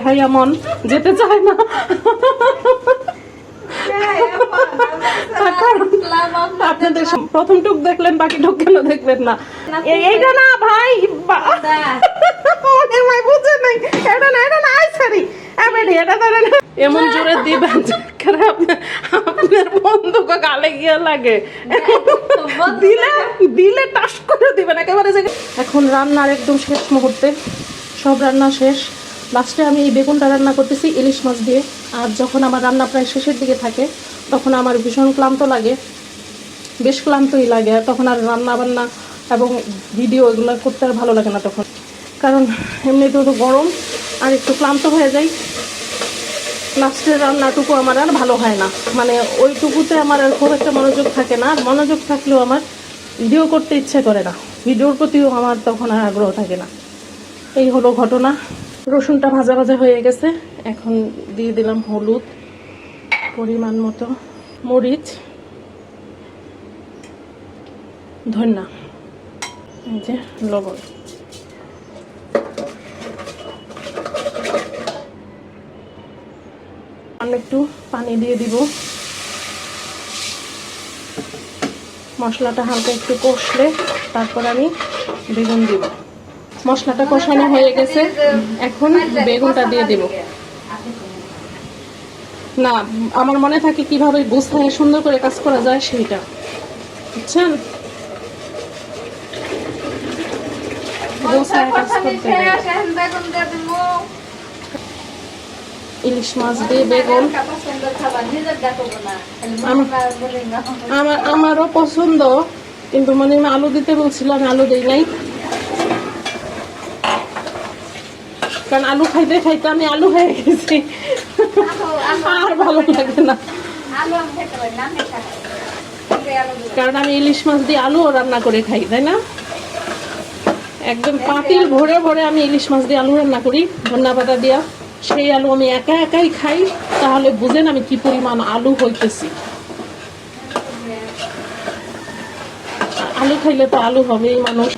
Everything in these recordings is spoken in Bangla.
বেহাইয়া মন যেতে চায় না। আপনাদের প্রথম টুক দেখলেন, বাকি টুক কেন দেখবেন না? এইটা না ভাই, ভাই বুঝে নাই, এটা না, এটা না, সরি, এমন জোরে দিবেন আপনার বন্ধুকে গালে গিয়ে লাগে, দিলে দিলে টাস করে দিবেন একেবারে। এখন রান্নার একদম শেষ মুহূর্তে, সব রান্না শেষ। লাস্টে আমি এই বেগুনটা রান্না করতেছি ইলিশ মাছ দিয়ে। আর যখন আমার রান্না প্রায় শেষের দিকে থাকে তখন আমার ভীষণ ক্লান্ত লাগে, বেশ ক্লান্তই লাগে। তখন আর রান্না বান্না এবং ভিডিও এগুলো করতে আর ভালো লাগে না তখন, কারণ এমনিতেও তো গরম আর একটু ক্লান্ত হয়ে যাই। লাস্টের রান্নাটুকু আমার আর ভালো হয় না, মানে ওইটুকুতে আমার আর খুব একটা মনোযোগ থাকে না। মনোযোগ থাকলেও আমার ভিডিও করতে ইচ্ছে করে না, ভিডিওর প্রতিও আমার তখন আর আগ্রহ থাকে না। এই হলো ঘটনা। রসুনটা ভাজা ভাজা হয়ে গেছে, এখন দিয়ে দিলাম হলুদ, পরিমাণ মতো মরিচ, ধনিয়া, এই যে লবণ। আমি একটু পানি দিয়ে দিব। মশলাটা হালকা একটু কষলে তারপর আমি বেগুন দিব। মশলাটা কষানো হয়ে গেছে, এখন বেগুনটা দিয়ে দিব। না, আমার মনে থাকে কিভাবে গুছায় সুন্দর করে কাজ করা যায় সেইটা, বুঝছেন? গুছায় কাজ করতে ইলিশ মাছ দিয়ে বেগুন আমারও পছন্দ, কিন্তু মানে আলু দিতে বলছিল, আমি আলু দিই নাই, কারণ আলু খাইতে খাইতে আমি আলু হয়ে গেছি, আর ভালো লাগে না। কারণ আমি ইলিশ মাছ দিয়ে আলুও রান্না করে খাই, তাই না? একদম পাতিল ভরে ভরে আমি ইলিশ মাছ দিয়ে আলু রান্না করি ধনিয়া পাতা দিয়া। সেই আলু আমি একা একাই খাই, তাহলে বুঝেন আমি কি পরিমাণ আলু হইতেছি। আলু খাইলে তো আলু হবেই মানুষ।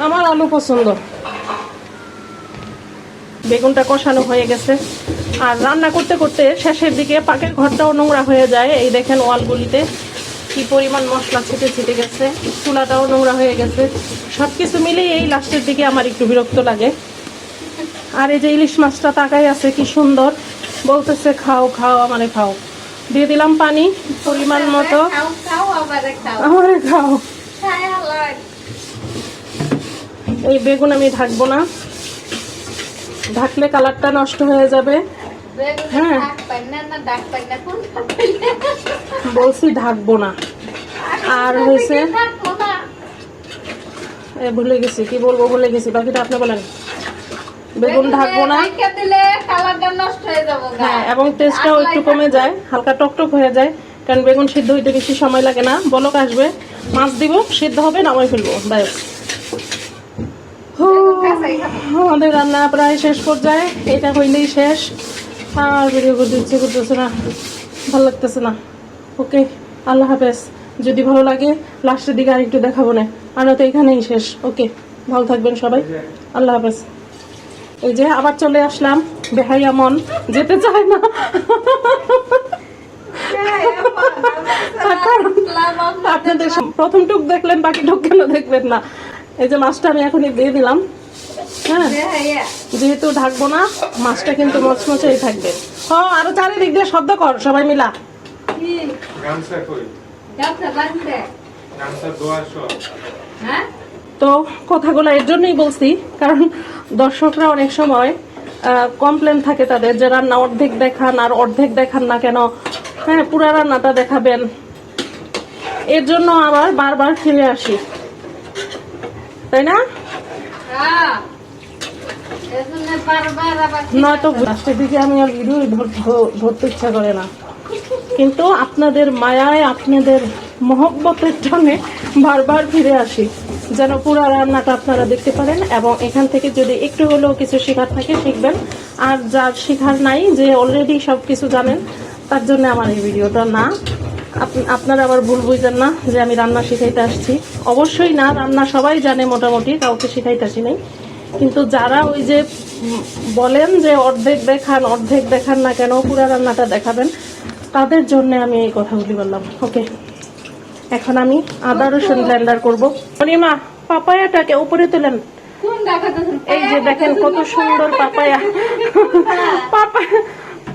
আমার আলু পছন্দ। বেগুনটা কষানো হয়ে গেছে, আর রান্না করতে করতে শেষের দিকে পাকের ঘরটাও নোংরা হয়ে যায়। এই দেখেন ওয়ালগুলিতে কি পরিমাণ মশলা ছিটে ছিটে গেছে, চুলাটাও নোংরা হয়ে গেছে। সবকিছু মিলেই এই লাস্টের দিকে আমার একটু বিরক্ত লাগে। আর এই যে ইলিশ মাছটা তাকাই আছে কি সুন্দর, বলতেছে খাও খাও, আমারে খাও। দিয়ে দিলাম পানি পরিমাণ মতো, আমারে খাও। এই বেগুন আমি ঢাকবো না, ঢাকলে কালারটা নষ্ট হয়ে যাবে। হ্যাঁ বলছি ঢাকবো না। আর হয়েছে ভুলে গেছি, কি বলবো ভুলে গেছি, বাকিটা আপনি বলেন। বেগুন ঢাকবো না, হ্যাঁ, এবং টেস্টটাও একটু কমে যায়, হালকা টকটক হয়ে যায়, কারণ বেগুন সিদ্ধ হইতে বেশি সময় লাগে না। বলক আসবে, মাছ দিব, সিদ্ধ হবে, নামাই ফেলবো, ব্যাস। আমাদের রান্না প্রায় শেষ পর্যায়ে, এটা হইলেই শেষ। আর ভিডিও করতে ইচ্ছে করতেছে না, ভালো লাগতেছে না। ওকে, আল্লাহ হাফেজ। যদি ভালো লাগে লাস্টের দিকে আরেকটু দেখাবো না, আর তো এখানেই শেষ। ওকে, ভালো থাকবেন সবাই, আল্লাহ হাফেজ। এই যে আবার চলে আসলাম, বেহাইয়া মন যেতে চায় না। আপনাদের প্রথম টুক দেখলেন, বাকি টুক কেন দেখবেন না? এই যে মাছটা আমি এখনই দিয়ে দিলাম। হ্যাঁ, যেহেতু ঢাকবো না, মাছটা কিন্তু মচমচেই থাকবে। হ্যাঁ, আরো চারিদিক দিয়ে শব্দ কর সবাই মিলা। তো কথাগুলো এর জন্যই বলছি, কারণ দর্শকরা অনেক সময় কমপ্লেন থাকে তাদের, যে রান্না অর্ধেক দেখান, আর অর্ধেক দেখান না কেন? হ্যাঁ, পুরা রান্নাটা দেখাবেন। এর জন্য আবার বারবার ফিরে আসি, তাই না? নয়তো লাস্টের দিকে আমি আর ভিডিও ধরতে ইচ্ছা করে না, কিন্তু আপনাদের মায়ায়, আপনাদের মহব্বতের টানে বারবার ফিরে আসি, যেন পুরো রান্নাটা আপনারা দেখতে পারেন। এবং এখান থেকে যদি একটু হলেও কিছু শেখার থাকে শিখবেন, আর যার শেখার নাই, যে অলরেডি সব কিছু জানেন, তার জন্য আমার এই ভিডিওটা না। আপনারা আবার ভুল বুঝবেন না যে আমি রান্না শিখাইতে আসছি। অবশ্যই না, রান্না সবাই জানে মোটামুটি, কাউকে শিখাইতে আসি নাই। কিন্তু যারা ওই যে বলেন যে অর্ধেক দেখান না কেন, পুরা রান্নাটা দেখাবেন, তাদের জন্য আমি এই কথাগুলি বললাম। ওকে, এখন আমি আদা রসুন ব্লেন্ডার করবো। অনিমা, পাপায়াটাকে উপরে তোলেন। এই যে দেখেন কত সুন্দর পাপায়া।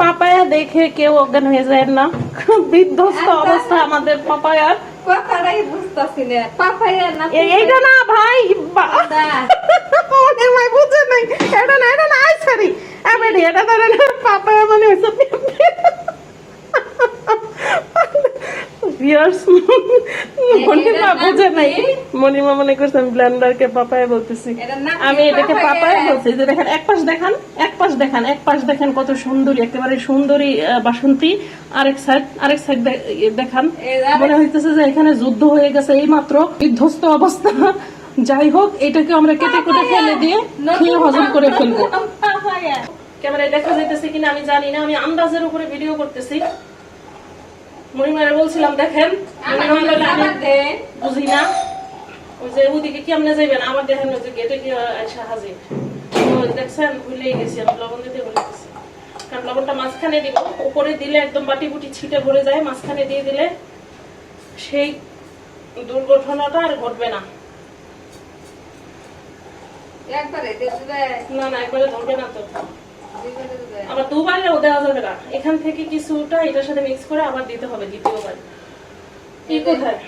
পাপায়া দেখে কেউ অজ্ঞান হয়ে যায় না, বিধ্বস্ত অবস্থা আমাদের পাপায়ার। এইটা না ভাই, বুঝে নাই, এটা না, এটা না, সরি, এটা ধরেন পাপায়া মানে হয়েছে। মনিমা মনে করছে আমি ব্লেন্ডারকে পাপায়া বলতেছি, আমি এটাকে পাপায়া বলছি। যে দেখেন এক পাশ দেখান কত সুন্দরী, একেবারে সুন্দরী বাসন্তী। আরেক সাইড দেখান, মনে হইতেছে যে এখানে যুদ্ধ হয়ে গেছে এই মাত্র, বিধ্বস্ত অবস্থা। যাই হোক, এটাকে আমরা কেটে কেটে ফেলে দিয়ে খেয়ে হজম করে ফেলবো। ক্যামেরায় দেখা যাইতেছে কিনা আমি জানি না, আমি আন্দাজের উপরে ভিডিও করতেছি। মনিমারে বলছিলাম দেখেন, বুঝি না ওই যে ওদিকে কেমনে যাইবেন, আমার দেখেন ওই যে গেটে কি আয়সা হাজির। দেখছেন, ভুলেই গেছি, আমি লবণ দিতে ভুলে গেছি। কারণ লবণটা মাঝখানে দিব, উপরে দিলে একদম বাটি বুটি ছিটে ভরে যায়, মাঝখানে দিয়ে দিলে সেই দুর্ঘটনাটা আর ঘটবে না। না না, একবারে ধরবে না তো, আবার দুবারেও দেওয়া যাবে না। এখান থেকে কিছুটা এটার সাথে মিক্স করে আবার দিতে হবে দ্বিতীয়বার। এই কোথায়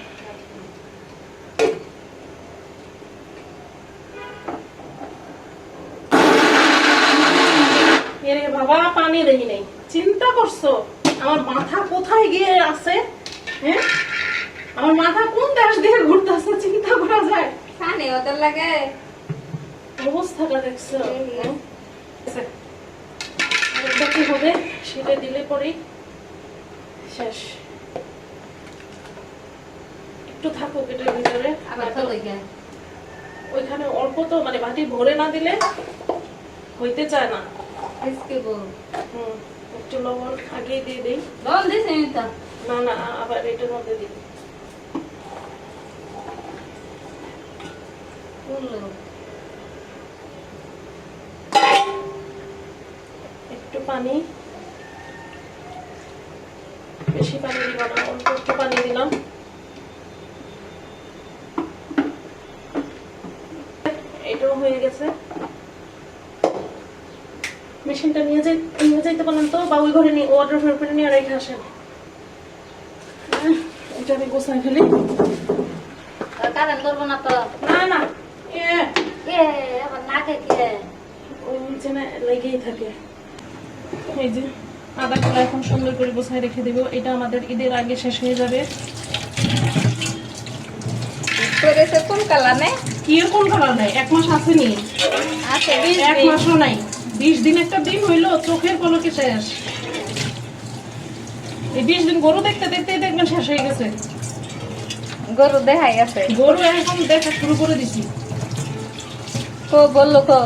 এরে বাবা, পানি দেখি নেই। চিন্তা করছো আমার মাথা কোথায় গিয়ে আছে? হ্যাঁ, আমার মাথা কোন দেশ দিয়ে ঘুরতেছে, চিন্তা করা যায়? পানি ওদের লাগে অবস্থাটা দেখছো? কি হবে সেটা দিলে পরেই শেষ। একটু থাকুক এটার ভিতরে, ওইখানে অল্প তো, মানে বাটি ভরে না দিলে হইতে চায় না। একটু লবণ আগেই দিয়ে দিই। না না, আবার এটার মধ্যে দিই। একটু পানি, বেশি পানি দিব না, অল্প একটু পানি দিলাম। এটাও হয়ে গেছে। মেশিনটা নিয়ে যাইতে পারলাম তো, বা ওই ঘরে নিয়ে ওয়াটার করে নিয়ে রেখে আসেন। এটা আমি গোছাই ফেলি। না না, লেগেই থাকে। এই যে আদাগুলো এখন সুন্দর করে গোছায় রেখে দিব। এটা আমাদের ঈদের আগে শেষ হয়ে যাবে। কোন কালার নেই? কি কোন কালার নাই? 1 মাস আসেনি, 1 মাসও নাই, 20 দিন একটা দিন হইলো, চোখের পলকে শেষ। এই 20 দিন গরু দেখতে দেখতে দেখবেন শেষ হয়ে গেছে। গরু দেখাই আছে, গরু এখন দেখা শুরু করে দিছি। তো বললো তো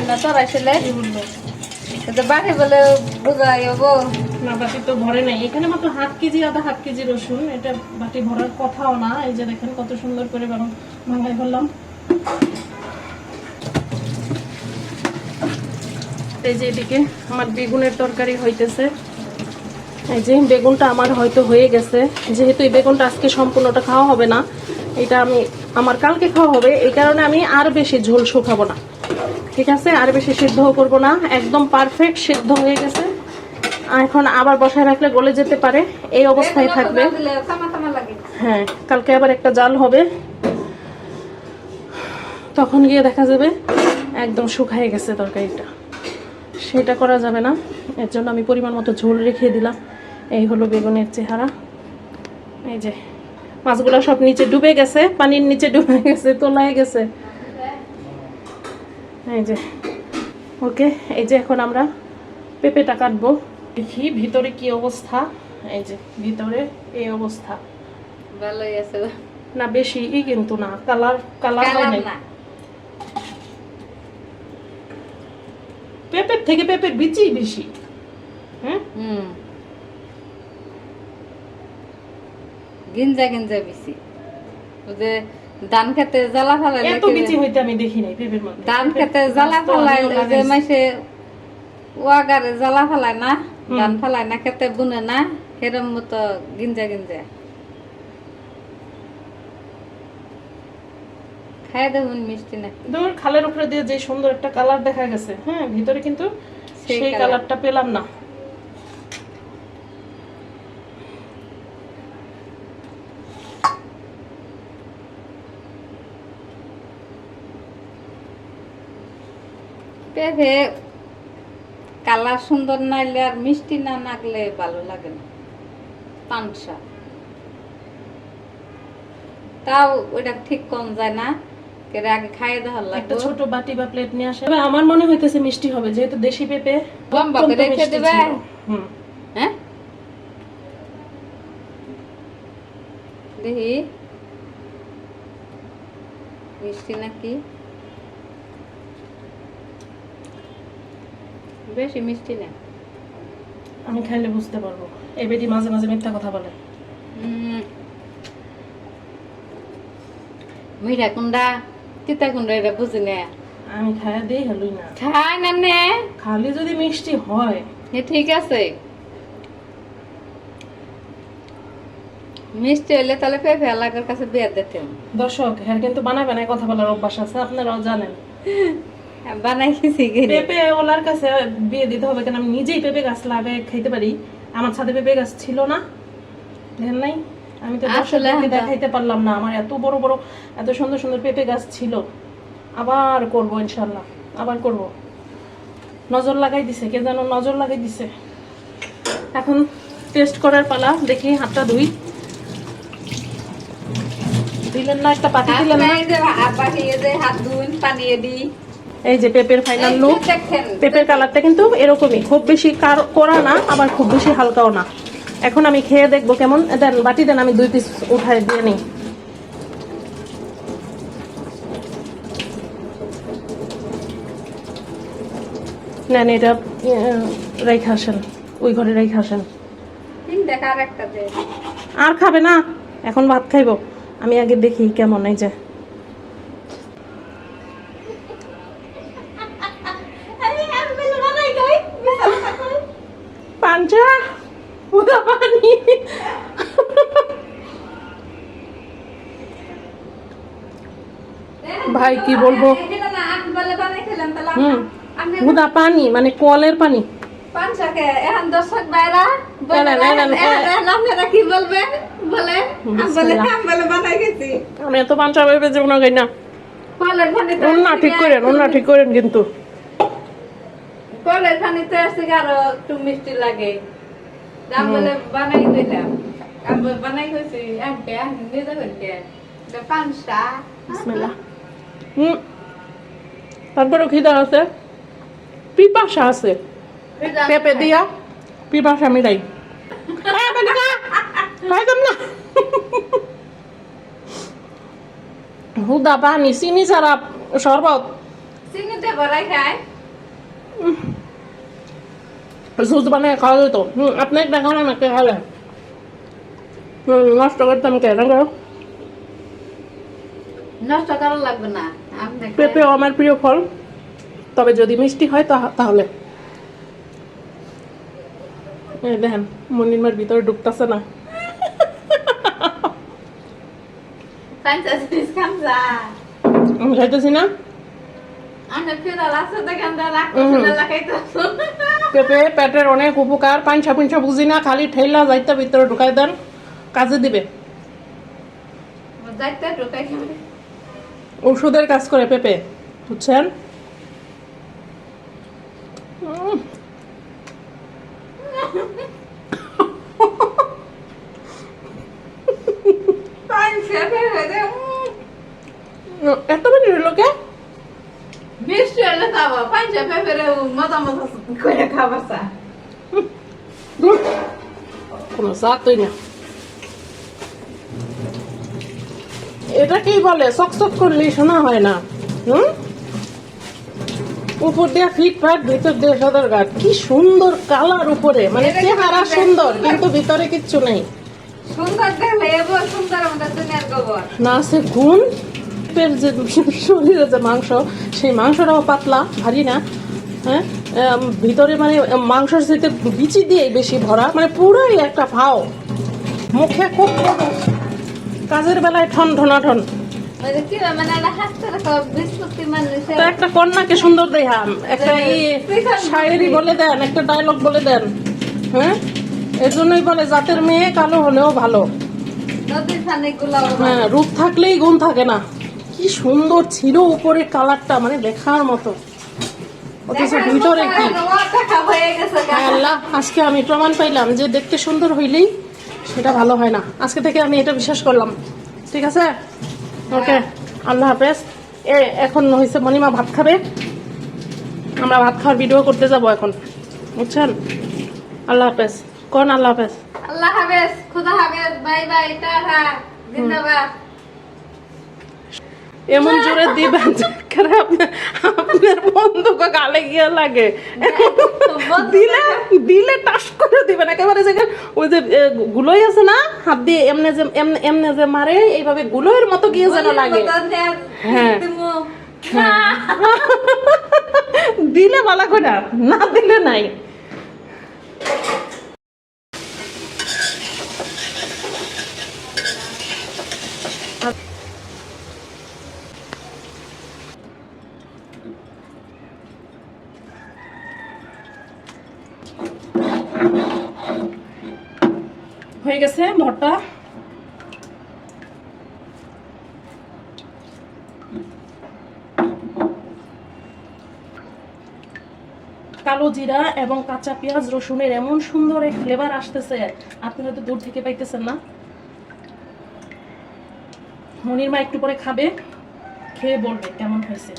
না চড়াইছিলে, বললো বাড়ি বলে বুঝাই না, বাটি তো ভরে নাই। এখানে মাত্র হাফ কেজি আদা, হাফ কেজি রসুন, এটা বাটি ভরার কথাও না। এই যে দেখেন কত সুন্দর করে ভাঙাই ফেললাম। এই যে এদিকে আমার বেগুনের তরকারি হইতেছে। এই যে বেগুনটা আমার হয়তো হয়ে গেছে, যেহেতু এই বেগুনটা আজকে সম্পূর্ণটা খাওয়া হবে না, এটা আমার কালকে খাওয়া হবে, এই কারণে আমি আর বেশি ঝোল শুকাবো না, ঠিক আছে? আর বেশি সিদ্ধ করবো না, একদম পারফেক্ট সিদ্ধ হয়ে গেছে। এখন আবার বসায় রাখলে গলে যেতে পারে, এই অবস্থায় থাকবে। হ্যাঁ, কালকে আবার একটা জাল হবে, তখন গিয়ে দেখা যাবে একদম শুকায় গেছে তরকারিটা, সেটা করা যাবে না। এর জন্য আমি পরিমাণ মতো ঝোল রেখে দিলাম। এই হলো বেগুনের চেহারা। এই যে মাছগুলো সব নিচে ডুবে গেছে, পানির নিচে ডুবে গেছে, তোলায় গেছে। এই যে ওকে, এই যে এখন আমরা পেঁপেটা কাটবো। দেখি ভিতরে কি অবস্থা। এই যে ভিতরে এই অবস্থা, ভালোই আছে না, বেশি কিন্তু না, কালার হয় না। পেঁপের থেকে পেঁপের বিচি বেশি। গিঞ্জা গিঞ্জা বিচি। ওই যে ধান খেতে জ্বালা ফালাই এত বিচি হইতে আমি দেখি নাই পেঁপের মধ্যে। ধান খেতে জ্বালা ফালাই যে মাসে ওয়াগারে জ্বালা ফালাই না, ধান ফালাই না, খেতে বুনে না, সেরম মতো গিঞ্জা গিঞ্জা। খাই দেখুন মিষ্টি না দূর খালের উপরে দিয়ে যে সুন্দর একটা কালার দেখা গেছে, হ্যাঁ ভিতরে কিন্তু সেই কালারটা পেলাম না। পেঁপে কালার সুন্দর নাইলে আর মিষ্টি না নাগলে ভালো লাগে না। পানসা তাও ওইটা ঠিক কম যায় না, কেরে আগে খাইয়ে দেওয়ার একটা লাগবে। ছোট বাটি বা প্লেট নিয়ে আসে। আমার মনে হইতেছে মিষ্টি হবে, যেহেতু দেশি পেঁপে। লম্বা করে রেখে দেবে। হ্যাঁ দেখি মিষ্টি নাকি, বেশি মিষ্টি না। আমি খাইলে বুঝতে পারবো। এই বেটি মাঝে মাঝে মিথ্যা কথা বলে। মিঠা কুন্ডা তিতা কুন্ডা এটা বুঝি না। আমি খাইয়া দিই হলুই না, খাই না নে, খালি যদি মিষ্টি হয় ঠিক আছে। মিষ্টি হলে তাহলে পেঁপে এলাকার কাছে বিয়ে দিতাম। দর্শক হ্যাঁ কিন্তু বানায় বানায় কথা বলার অভ্যাস আছে, আপনারাও জানেন। বানাই খেয়েছি পেঁপে ওলার কাছে বিয়ে দিতে হবে কেন? আমি নিজেই পেঁপে গাছ লাগিয়ে খাইতে পারি। আমার ছাদে পেঁপে গাছ ছিল না, দেখেন নাই? আমি তো আসলে দেখাইতে পারলাম না। আমার এত বড় বড় এত সুন্দর সুন্দর পেঁপে গাছ ছিল। আবার করব ইনশাল্লাহ, আবার করব। নজর লাগাই দিছে, কে যেন নজর লাগাই দিছে। এখন টেস্ট করার পালা। দেখি হাতটা ধুই। দিলেন না একটা পাতি দিলেন না? হাত ধুন পানিয়ে দিই। এই যে পেঁপের ফাইনাল লুক। পেঁপের কালারটা কিন্তু এরকমই, খুব বেশি কড়া না, আবার খুব বেশি হালকাও না। এখন আমি খেয়ে দেখবো কেমন। দেন বাটি দেন, আমি 2 পিস উঠায় দিয়ে নিই। নেন এটা রেখে আসেন, ওই ঘরে রেখে আসেন। আর খাবে না, এখন ভাত খাইবো। আমি আগে দেখি কেমন। এই যে পাঞ্চা পুরা পানি। ভাই কি বলবো, পুরা পানি, মানে কলের পানি। আমি এত পাঞ্চা ভেবে জীবন খাই না। না ঠিক করেন, অন্য ঠিক করেন কিন্তু। কলের পানিতে আসছে আরো একটু মিষ্টি লাগে। বানাই দিলাম, বানাই হয়েছি তারপরে খিদা আছে, পিপাসা আছে। পেঁপে দিয়া পিপাসা মিলাই খাইতাম না। হুদা পানি, চিনি ছাড়া শরবত, চিনিতে ভরাই খায়। জুস বানায় খাওয়া যেত। আপনি একটা খান, আমাকে খালে নষ্ট করতাম কেন? নষ্ট করা লাগবে না। পেঁপে আমার প্রিয় ফল, তবে যদি মিষ্টি হয় তাহলে। দেখেন মনিমার ভিতরে ঢুকতেছে না। আমি খাইতেছি না। পেঁপে পেটের অনেক উপকার। পাঞ্চা পুঞ্চা বুঝি না, খালি ঠেলা যাইতে ভিতরে ঢুকাই দেন, কাজে দিবে। ঔষধের কাজ করে পেঁপে, বুঝছেন? এত বেশি হলো কে? মিষ্টি হলে খাবো, পাঞ্চা পেঁপে মজা মজা করে খাবার চা। কোনো জাতই না। এটা কি বলে, চকচক করলেই শোনা হয় না। উপর দিয়ে ফিট ফাট, ভিতর দিয়ে সদর ঘাট। কি সুন্দর কালার উপরে, মানে চেহারা সুন্দর কিন্তু ভিতরে কিচ্ছু নেই। সুন্দর দেখলে এবার সুন্দর আমাদের দুনিয়ার গোবর। না আছে গুণ, পেট যে শরীরে যে মাংস, সেই মাংসটাও পাতলা, ভারী না। হ্যাঁ, ভিতরে মানে মাংসের সাথে বিচি দিয়ে বেশি ভরা, মানে পুরোই একটা ভাও, মুখে খুব কাজের বেলায় ঠন ঠনাঠন। ওই যে কি মানে একটা হাসতে রাখো বিস্কুটি মানুষের। তো একটা কন্যাকে সুন্দর দেখাম, একটা শায়েরি বলে দেন, একটা ডায়লগ বলে দেন। হ্যাঁ, এর জন্যই বলে জাতের মেয়ে কালো হলেও ভালো। নদীর ছানে গুলাও হ্যাঁ, রূপ থাকলেই গুণ থাকে না। কি সুন্দর ছিল উপরের কালারটা, মানে দেখার মতো, অথচ ভিতরে কি। দেখা হয়ে গেছে হায় আল্লাহ, আজকে আমি প্রমাণ পাইলাম যে দেখতে সুন্দর হইলেই সেটা ভালো হয় না। আজকে থেকে আমি এটা বিশ্বাস করলাম। ঠিক আছে, ওকে, আল্লাহ হাফেজ। এখন হয়েছে মনিমা ভাত খাবে, আমরা ভাত খাওয়ার ভিডিও করতে যাব এখন, বুঝছেন? আল্লাহ হাফেজ কোন, আল্লাহ হাফেজ। আল্লাহ হাফেজ, খুদা হাফেজ, বাই বাই, টাটা, জিন্দাবাদ। এমন জোরে দিবেন যে আপনার বন্ধুকে গালে গিয়ে লাগে, দিলে দিলে টাস করে দিবেন একেবারে। যে ওই যে গুলোই আছে না, হাত দিয়ে এমনে যে এমনে যে মারে, এইভাবে গুলোয়ের মতো গিয়ে যেন লাগে। হ্যাঁ, দিলে ভালো করে, না দিলে নাই। হয়ে গেছে ভর্তা। কালো জিরা এবং কাঁচা পেঁয়াজ রসুনের এমন সুন্দর এক ফ্লেভার আসতেছে, আপনারা তো দূর থেকে পাইতেছেন না। মনির মা একটু পরে খাবে, খেয়ে বলবে কেমন হয়েছে।